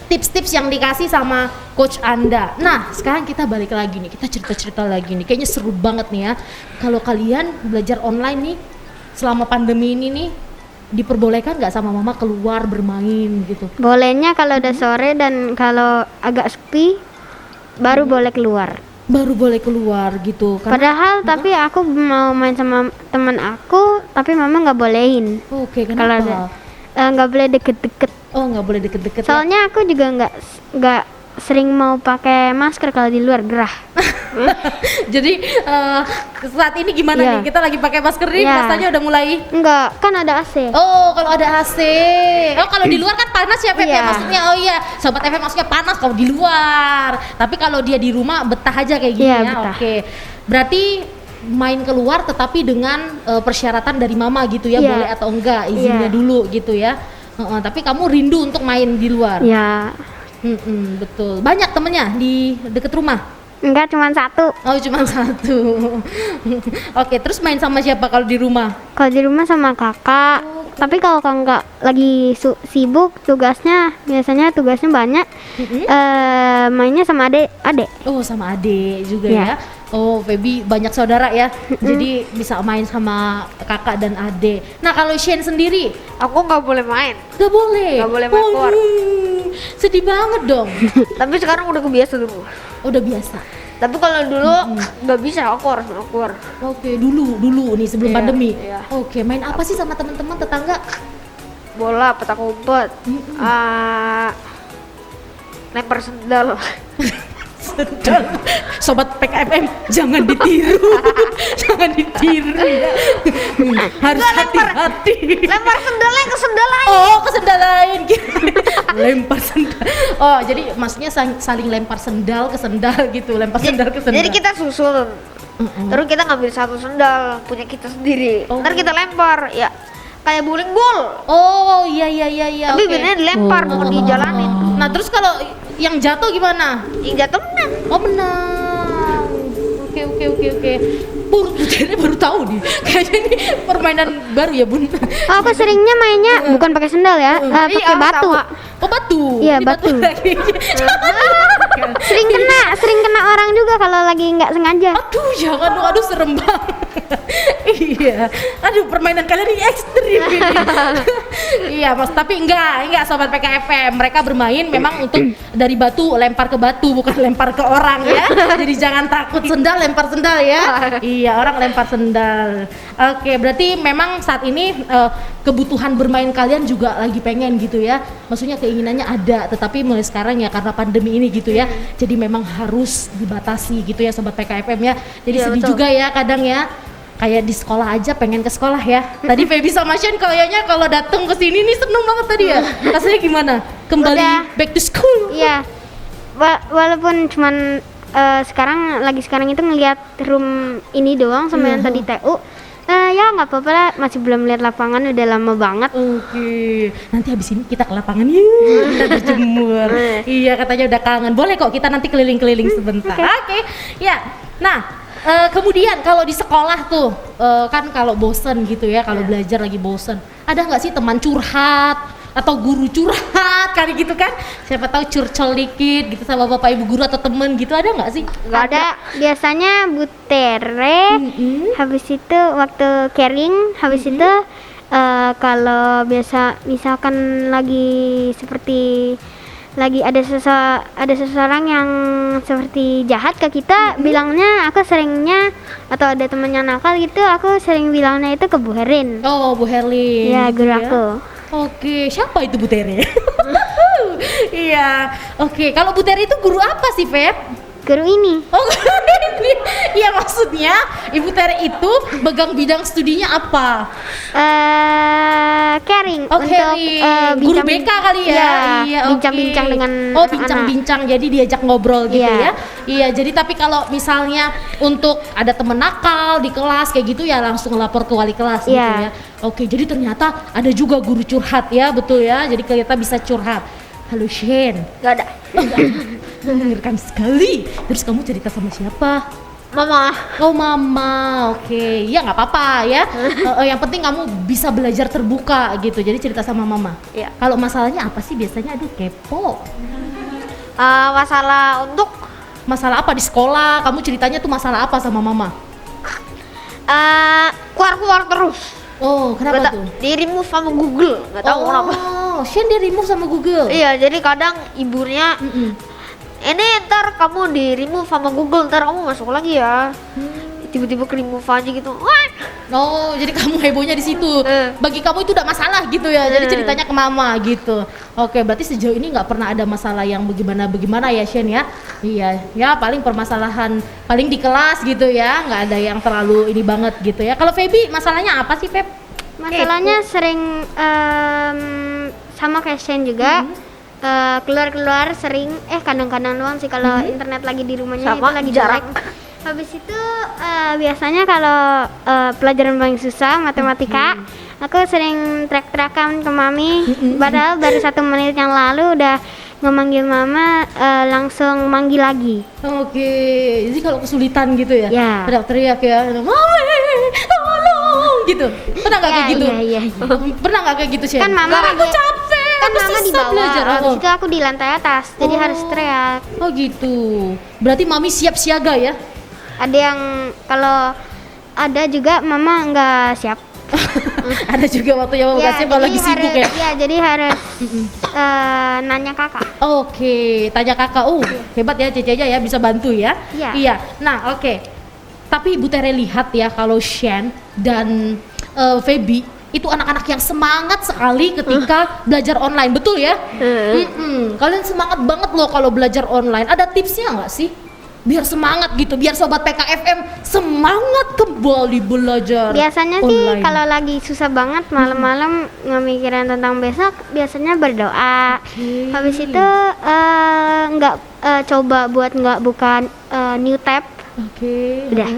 [SPEAKER 1] Tips-tips yang dikasih sama coach Anda. Nah, sekarang kita balik lagi nih. Kita cerita-cerita lagi nih. Kayaknya seru banget nih ya. Kalau kalian belajar online nih selama pandemi ini nih, diperbolehkan nggak sama mama keluar bermain gitu?
[SPEAKER 3] Bolehnya kalau udah sore dan kalau agak sepi baru boleh keluar.
[SPEAKER 1] Baru boleh keluar gitu.
[SPEAKER 3] Padahal tapi aku mau main sama teman aku, tapi mama nggak bolehin.
[SPEAKER 1] Oke,
[SPEAKER 3] Kalau ada
[SPEAKER 1] kenapa?
[SPEAKER 3] nggak boleh deket-deket.
[SPEAKER 1] Oh, nggak boleh deket-deket ya?
[SPEAKER 3] Soalnya aku juga nggak sering mau pakai masker kalau di luar gerah.
[SPEAKER 1] Jadi saat ini gimana
[SPEAKER 3] Iya.
[SPEAKER 1] nih? Kita lagi pakai masker nih,
[SPEAKER 3] Iya.
[SPEAKER 1] rasanya udah mulai.
[SPEAKER 3] Enggak, kan ada AC.
[SPEAKER 1] Oh, kalau ada AC. Oh, kalau di luar kan panas ya, Feb ya?
[SPEAKER 3] Iya.
[SPEAKER 1] Maksudnya, oh iya, Sobat FM maksudnya panas kalau di luar. Tapi kalau dia di rumah betah aja kayak gini
[SPEAKER 3] Iya,
[SPEAKER 1] ya.
[SPEAKER 3] betah.
[SPEAKER 1] Oke. Berarti main keluar tetapi dengan persyaratan dari mama gitu ya,
[SPEAKER 3] Iya.
[SPEAKER 1] boleh atau enggak, izinnya
[SPEAKER 3] Iya.
[SPEAKER 1] dulu gitu ya. Tapi kamu rindu untuk main di luar.
[SPEAKER 3] Ya,
[SPEAKER 1] Betul. Banyak temennya di deket rumah.
[SPEAKER 3] enggak cuma satu.
[SPEAKER 1] Oh, cuma satu. Oke, terus main sama siapa kalau di rumah?
[SPEAKER 3] Kalau di rumah sama kakak. Tapi kalau kakak lagi sibuk biasanya tugasnya banyak. Mainnya sama adek.
[SPEAKER 1] Oh, sama adik juga
[SPEAKER 3] Iya.
[SPEAKER 1] ya. Oh, Feby banyak saudara ya. Jadi bisa main sama kakak dan adik. Nah, kalau Shane sendiri
[SPEAKER 2] Aku nggak boleh main.
[SPEAKER 1] nggak boleh.
[SPEAKER 2] Nggak boleh main keluar.
[SPEAKER 1] Sedih banget dong.
[SPEAKER 2] Tapi sekarang udah kebiasa dulu.
[SPEAKER 1] Udah biasa.
[SPEAKER 2] Tapi kalau dulu nggak bisa, aku harus keluar.
[SPEAKER 1] Oke, dulu nih sebelum
[SPEAKER 2] Iya,
[SPEAKER 1] pandemi.
[SPEAKER 2] iya.
[SPEAKER 1] Oke, main apa sih sama teman-teman tetangga?
[SPEAKER 2] Bola, petak umpet, lempar sendal.
[SPEAKER 1] Sendal. Sobat PKFM jangan ditiru. Jangan ditiru ya. Harus hati-hati.
[SPEAKER 2] Lempar sendalnya ke sendal lain.
[SPEAKER 1] Oh, ke sendal lain. Lempar sendal. Oh, jadi maksudnya saling lempar sendal ke sendal gitu, lempar sendal ke sendal.
[SPEAKER 2] Jadi kita susul. Terus kita ngambil satu sendal punya kita sendiri.
[SPEAKER 1] Oh.
[SPEAKER 2] Ntar kita lempar, ya kayak bowling ball.
[SPEAKER 1] Oh, iya.
[SPEAKER 2] Tapi
[SPEAKER 1] oke.
[SPEAKER 2] benernya dilempar, bukan dijalanin.
[SPEAKER 1] Nah, terus kalau yang jatuh gimana?
[SPEAKER 2] Yang jatuh menang.
[SPEAKER 1] Oh, menang. Oke. Baru tahu nih. Kayaknya ini permainan baru ya, Bun.
[SPEAKER 3] Oh, aku seringnya mainnya bukan pakai sendal ya, pakai
[SPEAKER 2] Iya,
[SPEAKER 3] batu.
[SPEAKER 2] sama.
[SPEAKER 1] Oh, batu.
[SPEAKER 3] Iya,
[SPEAKER 1] Ini
[SPEAKER 3] batu.
[SPEAKER 1] lagi.
[SPEAKER 3] Sering kena orang juga kalau lagi nggak sengaja.
[SPEAKER 1] Aduh, jangan dong, aduh serem banget. Iya, aduh permainan kalian ini ekstrim ini. Iya, mas, tapi enggak Sobat PKFM, mereka bermain memang untuk dari batu lempar ke batu, bukan lempar ke orang ya. Jadi jangan takut sendal lempar sendal ya. Iya, orang lempar sendal. Oke, berarti memang saat ini kebutuhan bermain kalian juga lagi pengen gitu ya. Maksudnya keinginannya ada, tetapi mulai sekarang ya karena pandemi ini gitu ya. Jadi memang harus dibatasi gitu ya Sobat PKFM ya. Jadi
[SPEAKER 2] Iya,
[SPEAKER 1] sedih
[SPEAKER 2] betul.
[SPEAKER 1] juga ya kadang ya. Kayak di sekolah aja pengen ke sekolah ya. Tadi Feby sama Shane kayaknya kalau datang ke sini nih seneng banget tadi ya. Rasanya gimana? Kembali
[SPEAKER 3] Udah.
[SPEAKER 1] back to school.
[SPEAKER 3] Iya. Walaupun cuman sekarang itu ngelihat room ini doang sama yang tadi TU. Ya nggak apa-apa lah, masih belum lihat lapangan, udah lama banget.
[SPEAKER 1] Oke, nanti habis ini kita ke lapangan yuk, kita berjemur. Iya, katanya udah kangen. Boleh kok kita nanti keliling-keliling sebentar. Oke, ya. Nah, kemudian kalau di sekolah tuh kan kalau bosen gitu ya, kalau belajar lagi bosen, ada nggak sih teman curhat atau guru curhat kali gitu kan? Siapa tahu curcol dikit gitu sama bapak ibu guru atau temen gitu, ada nggak sih?
[SPEAKER 3] Nggak ada. Biasanya Bu Tere, habis itu waktu caring, habis itu kalau biasa misalkan lagi seperti lagi ada seseorang yang seperti jahat ke kita, bilangnya aku seringnya atau ada temennya nakal gitu, aku sering bilangnya itu ke Bu Herin.
[SPEAKER 1] Oh, Bu Herlin.
[SPEAKER 3] Ya,
[SPEAKER 1] gitu
[SPEAKER 3] guru aku.
[SPEAKER 1] Oke, siapa itu Bu Tere? Iya, oke. Kalau Bu Tere itu guru apa sih, Feb?
[SPEAKER 3] guru ini.
[SPEAKER 1] Oh, ini. Iya, maksudnya Ibu Tere itu pegang bidang studinya apa?
[SPEAKER 3] Caring
[SPEAKER 1] Oh,
[SPEAKER 3] untuk
[SPEAKER 1] caring. Guru BK kali ya?
[SPEAKER 3] Iya,
[SPEAKER 1] Iya,
[SPEAKER 3] bincang-bincang
[SPEAKER 1] oke.
[SPEAKER 3] dengan
[SPEAKER 1] Oh,
[SPEAKER 3] anak-anak.
[SPEAKER 1] bincang-bincang, jadi diajak ngobrol gitu ya?
[SPEAKER 3] Iya.
[SPEAKER 1] Iya, jadi tapi kalau misalnya untuk ada temen nakal di kelas kayak gitu ya langsung lapor ke wali kelas gitu
[SPEAKER 3] Iya.
[SPEAKER 1] ya? Oke, jadi ternyata ada juga guru curhat ya, betul ya? Jadi kita bisa curhat. Halo Shen.
[SPEAKER 2] Gak ada.
[SPEAKER 1] Mengerikan sekali. Terus kamu cerita sama siapa?
[SPEAKER 2] Mama.
[SPEAKER 1] Oh mama, oke. Ya nggak apa-apa ya. Yang penting kamu bisa belajar terbuka gitu. Jadi cerita sama mama.
[SPEAKER 2] Iya.
[SPEAKER 1] Kalau masalahnya apa sih biasanya? Aduh kepo.
[SPEAKER 2] Masalah untuk
[SPEAKER 1] Masalah apa di sekolah? Kamu ceritanya tuh masalah apa sama mama?
[SPEAKER 2] keluar-keluar terus.
[SPEAKER 1] Oh kenapa tuh?
[SPEAKER 2] Di remove sama Google, nggak tahu kenapa.
[SPEAKER 1] Oh, Shen di remove sama Google.
[SPEAKER 2] Iya, jadi kadang ibunya
[SPEAKER 1] Mm-mm.
[SPEAKER 2] ini ntar kamu di remove sama Google, ntar kamu masuk lagi ya. Tiba-tiba ke remove aja gitu. Wah.
[SPEAKER 1] Oh, jadi kamu hebohnya di situ.
[SPEAKER 2] Eh.
[SPEAKER 1] Bagi kamu itu udah masalah gitu ya. Jadi ceritanya ke mama gitu. Oke, berarti sejauh ini nggak pernah ada masalah yang bagaimana ya Shen ya? Iya, ya paling permasalahan paling di kelas gitu ya. Nggak ada yang terlalu ini banget gitu ya. Kalau Feby masalahnya apa sih Feb?
[SPEAKER 3] Masalahnya sering sama kayak Shen juga. Keluar-keluar sering kadang-kadang doang sih kalau internet lagi di rumahnya
[SPEAKER 2] Sama,
[SPEAKER 3] itu lagi
[SPEAKER 2] jarang.
[SPEAKER 3] jelek. Habis itu biasanya kalau pelajaran paling susah matematika, aku sering track-trackan ke mami. Padahal baru 1 menit yang lalu udah ngemanggil mama, langsung manggil lagi.
[SPEAKER 1] Oke, jadi kalau kesulitan gitu ya,
[SPEAKER 3] Ya.
[SPEAKER 1] teriak-teriak ya, mami, tolong gitu. Pernah nggak
[SPEAKER 3] Ya,
[SPEAKER 1] kayak gitu?
[SPEAKER 3] iya.
[SPEAKER 1] Pernah nggak kayak gitu Shen?
[SPEAKER 3] Kan mama
[SPEAKER 1] Aku
[SPEAKER 3] lagi-
[SPEAKER 1] capek,
[SPEAKER 3] Kan
[SPEAKER 1] aku
[SPEAKER 3] mama di
[SPEAKER 1] susah
[SPEAKER 3] bawah,
[SPEAKER 1] belajar.
[SPEAKER 3] habis
[SPEAKER 1] Oh.
[SPEAKER 3] itu aku di lantai atas, jadi
[SPEAKER 1] Oh.
[SPEAKER 3] harus teriak.
[SPEAKER 1] Oh gitu. Berarti mami siap siaga ya?
[SPEAKER 3] Ada yang kalau ada juga mama nggak siap.
[SPEAKER 1] Ada juga waktu yang mau kasih kalau lagi sibuk ya.
[SPEAKER 3] Iya, jadi harus nanya kakak.
[SPEAKER 1] Oke, tanya kakak. Oh, hebat ya Cece aja ya bisa bantu ya.
[SPEAKER 3] Iya.
[SPEAKER 1] Nah, oke. Tapi Ibu Tere lihat ya kalau Shen dan Feby itu anak-anak yang semangat sekali ketika belajar online, betul ya? Kalian semangat banget loh kalau belajar online. Ada tipsnya nggak sih? Biar semangat gitu, biar sobat PKFM semangat kembali belajar.
[SPEAKER 3] Biasanya sih
[SPEAKER 1] online.
[SPEAKER 3] kalau lagi susah banget malam-malam ngemikirin tentang besok, biasanya berdoa. Habis itu nggak coba buat nggak buka new tab.
[SPEAKER 1] Oke.
[SPEAKER 3] Udah.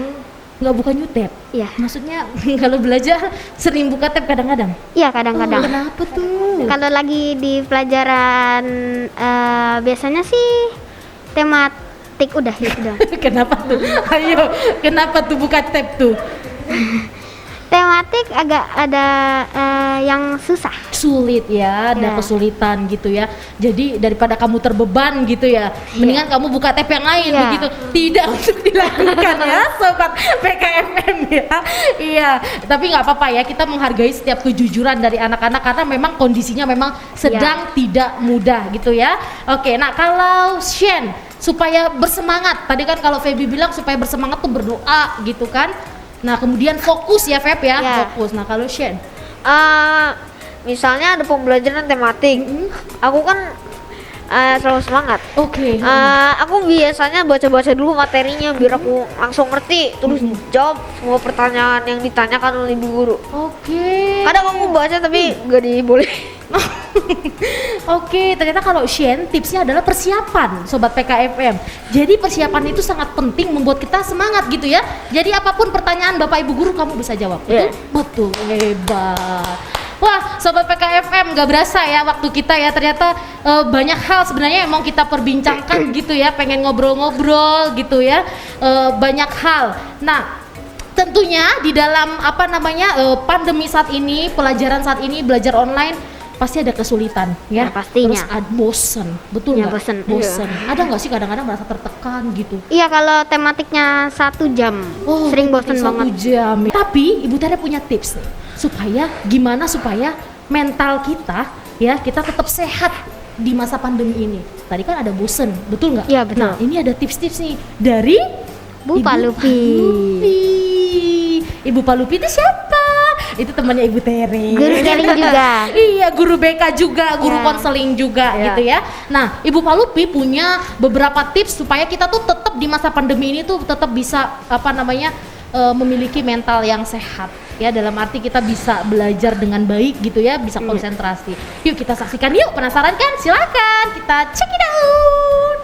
[SPEAKER 1] Nggak buka new tab?
[SPEAKER 3] Iya.
[SPEAKER 1] Maksudnya kalau belajar sering buka tab kadang-kadang?
[SPEAKER 3] Iya, kadang-kadang.
[SPEAKER 1] Kenapa tuh?
[SPEAKER 3] Kalau lagi di pelajaran biasanya sih tematik udah itu doang.
[SPEAKER 1] Kenapa tuh? Ayo, kenapa tuh buka tab tuh?
[SPEAKER 3] Tematik agak ada yang susah.
[SPEAKER 1] Sulit ya, ada
[SPEAKER 3] Ya.
[SPEAKER 1] kesulitan gitu ya. Jadi daripada kamu terbeban gitu ya, mendingan kamu buka tab yang lain
[SPEAKER 3] Iya.
[SPEAKER 1] begitu. Tidak untuk dilakukan ya, sobat PKFM ya. Iya, tapi nggak apa-apa ya. Kita menghargai setiap kejujuran dari anak-anak karena memang kondisinya memang sedang tidak mudah gitu ya. Oke, nah kalau Shen supaya bersemangat, tadi kan kalau Feby bilang supaya bersemangat tuh berdoa gitu kan. Nah kemudian fokus ya Feb ya,
[SPEAKER 3] Ya.
[SPEAKER 1] fokus. Nah kalau Shen,
[SPEAKER 2] Misalnya ada pembelajaran tematik, aku kan selalu semangat.
[SPEAKER 1] oke.
[SPEAKER 2] Aku biasanya baca-baca dulu materinya biar aku langsung ngerti, terus jawab semua pertanyaan yang ditanyakan oleh ibu guru.
[SPEAKER 1] Oke.
[SPEAKER 2] Kadang aku baca tapi nggak dibolehin.
[SPEAKER 1] Oke, ternyata kalau Shen tipsnya adalah persiapan sobat PKFM. Jadi persiapan itu sangat penting membuat kita semangat gitu ya. Jadi apapun pertanyaan Bapak Ibu guru kamu bisa jawab. Betul?
[SPEAKER 2] Iya.
[SPEAKER 1] Betul. Hebat. Wah, sobat PKFM gak berasa ya waktu kita ya. Ternyata banyak hal sebenarnya emang kita perbincangkan gitu ya. Pengen ngobrol-ngobrol gitu ya. Banyak hal. Nah, tentunya di dalam pandemi saat ini, pelajaran saat ini, belajar online pasti ada kesulitan ya.
[SPEAKER 3] Ya, pastinya.
[SPEAKER 1] Terus bosen, betul
[SPEAKER 3] Ya,
[SPEAKER 1] nggak?
[SPEAKER 3] bosen.
[SPEAKER 1] Bosen. Ada nggak sih kadang-kadang merasa tertekan gitu?
[SPEAKER 3] Iya, kalau tematiknya 1 jam, sering bosen
[SPEAKER 1] satu
[SPEAKER 3] banget.
[SPEAKER 1] jam. Tapi Ibu Tere punya tips nih, supaya mental kita ya kita tetap sehat di masa pandemi ini. Tadi kan ada bosen, betul nggak?
[SPEAKER 3] Iya, betul.
[SPEAKER 1] Nah ini ada tips-tips nih dari
[SPEAKER 3] Bu Palupi.
[SPEAKER 1] Ibu Palupi itu siapa? itu temannya Ibu Tere.
[SPEAKER 3] Guru spelling juga.
[SPEAKER 1] Iya, guru BK juga, guru
[SPEAKER 2] Ya.
[SPEAKER 1] konseling juga
[SPEAKER 2] Ya.
[SPEAKER 1] gitu ya. Nah, Ibu Palupi punya beberapa tips supaya kita tuh tetap di masa pandemi ini tuh tetap bisa memiliki mental yang sehat ya, dalam arti kita bisa belajar dengan baik gitu ya, bisa konsentrasi. Yuk kita saksikan yuk, penasaran kan? Silakan kita check it out.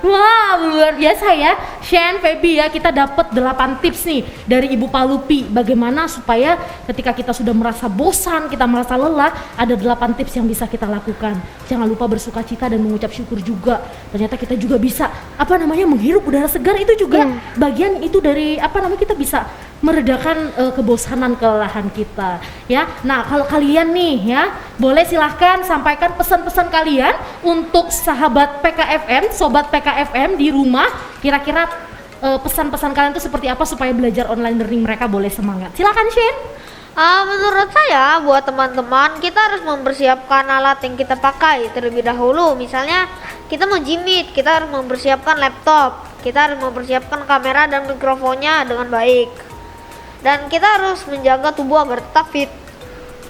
[SPEAKER 1] Wow, luar biasa ya, Shen, Feby ya, kita dapat 8 tips nih dari Ibu Palupi bagaimana supaya ketika kita sudah merasa bosan, kita merasa lelah, ada 8 tips yang bisa kita lakukan. Jangan lupa bersukacita dan mengucap syukur juga. Ternyata kita juga bisa menghirup udara segar, itu juga bagian itu dari kita bisa meredakan kebosanan, kelelahan kita ya. Nah, kalau kalian nih ya, boleh silahkan sampaikan pesan-pesan kalian untuk sahabat PKFM, sobat PKFM di rumah. Kira-kira pesan-pesan kalian itu seperti apa supaya belajar online learning mereka boleh semangat. Silakan Shen.
[SPEAKER 2] Menurut saya buat teman-teman, kita harus mempersiapkan alat yang kita pakai terlebih dahulu. Misalnya kita mau Jimit, kita harus mempersiapkan laptop, kita harus mempersiapkan kamera dan mikrofonnya dengan baik. Dan kita harus menjaga tubuh agar tetap fit.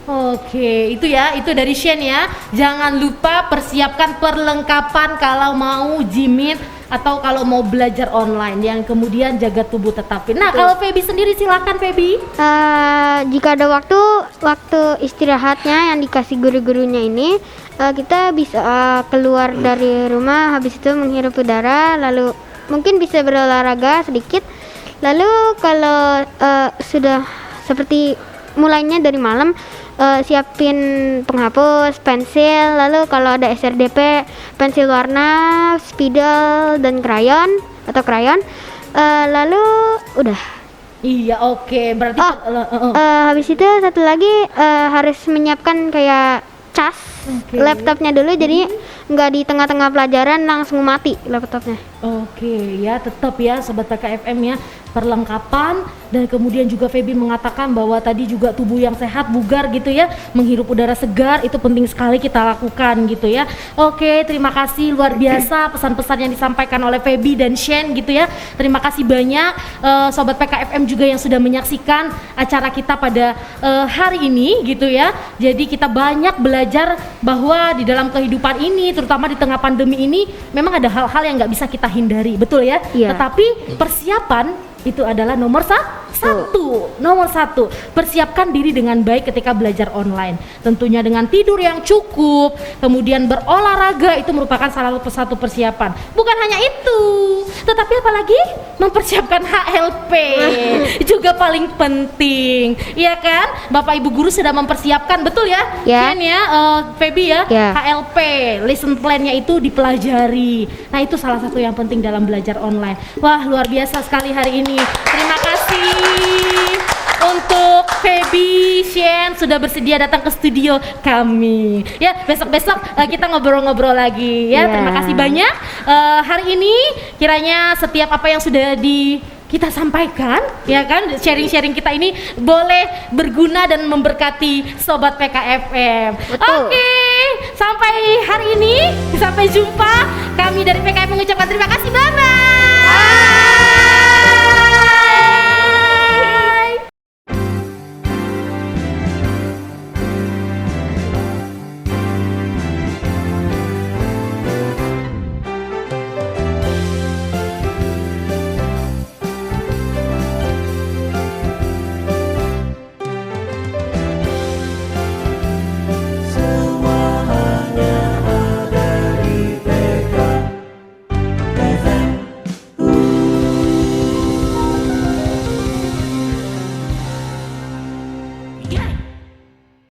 [SPEAKER 1] Oke, itu dari Shen ya. Jangan lupa persiapkan perlengkapan kalau mau Jimit atau kalau mau belajar online, yang kemudian jaga tubuh tetap fit. Nah, kalau Feby sendiri silakan Feby.
[SPEAKER 3] Jika ada waktu istirahatnya yang dikasih guru-gurunya ini, kita bisa keluar dari rumah, habis itu menghirup udara, lalu mungkin bisa berolahraga sedikit. Lalu kalau sudah seperti mulainya dari malam, siapin penghapus, pensil, lalu kalau ada SRDP, pensil warna, spidol dan krayon, lalu udah.
[SPEAKER 1] Iya, oke. Berarti
[SPEAKER 3] Habis itu satu lagi harus menyiapkan kayak cas laptopnya dulu, jadi nggak di tengah-tengah pelajaran langsung mati laptopnya.
[SPEAKER 1] Oke, ya tetap ya sobat PKFM ya, perlengkapan. Dan kemudian juga Feby mengatakan bahwa tadi juga tubuh yang sehat, bugar gitu ya, menghirup udara segar, itu penting sekali kita lakukan gitu ya. Oke, terima kasih luar biasa pesan-pesan yang disampaikan oleh Feby dan Shen gitu ya. Terima kasih banyak sobat PKFM juga yang sudah menyaksikan acara kita pada hari ini gitu ya. Jadi kita banyak belajar bahwa di dalam kehidupan ini, terutama di tengah pandemi ini, memang ada hal-hal yang nggak bisa kita hindari, betul ya?
[SPEAKER 3] Iya.
[SPEAKER 1] Tetapi persiapan itu adalah nomor satu. Persiapkan diri dengan baik ketika belajar online. Tentunya dengan tidur yang cukup, kemudian berolahraga, itu merupakan salah satu persiapan. Bukan hanya itu, tetapi apalagi mempersiapkan HLP juga paling penting, iya kan? Bapak Ibu guru sudah mempersiapkan, betul ya?
[SPEAKER 3] Ya.
[SPEAKER 1] Ken ya, Feby ya,
[SPEAKER 3] Ya.
[SPEAKER 1] HLP, lesson plan-nya itu dipelajari. Nah, itu salah satu yang penting dalam belajar online. Wah, luar biasa sekali hari ini. Terima kasih untuk Feby, Shen sudah bersedia datang ke studio kami. Ya, besok-besok kita ngobrol-ngobrol lagi ya.
[SPEAKER 3] Ya.
[SPEAKER 1] Terima kasih banyak. Hari ini kiranya setiap apa yang sudah kita sampaikan, ya kan? Sharing-sharing kita ini boleh berguna dan memberkati sobat PKFM.
[SPEAKER 2] Betul.
[SPEAKER 1] Oke, sampai hari ini, sampai jumpa. Kami dari PKFM mengucapkan terima kasih, bye-bye.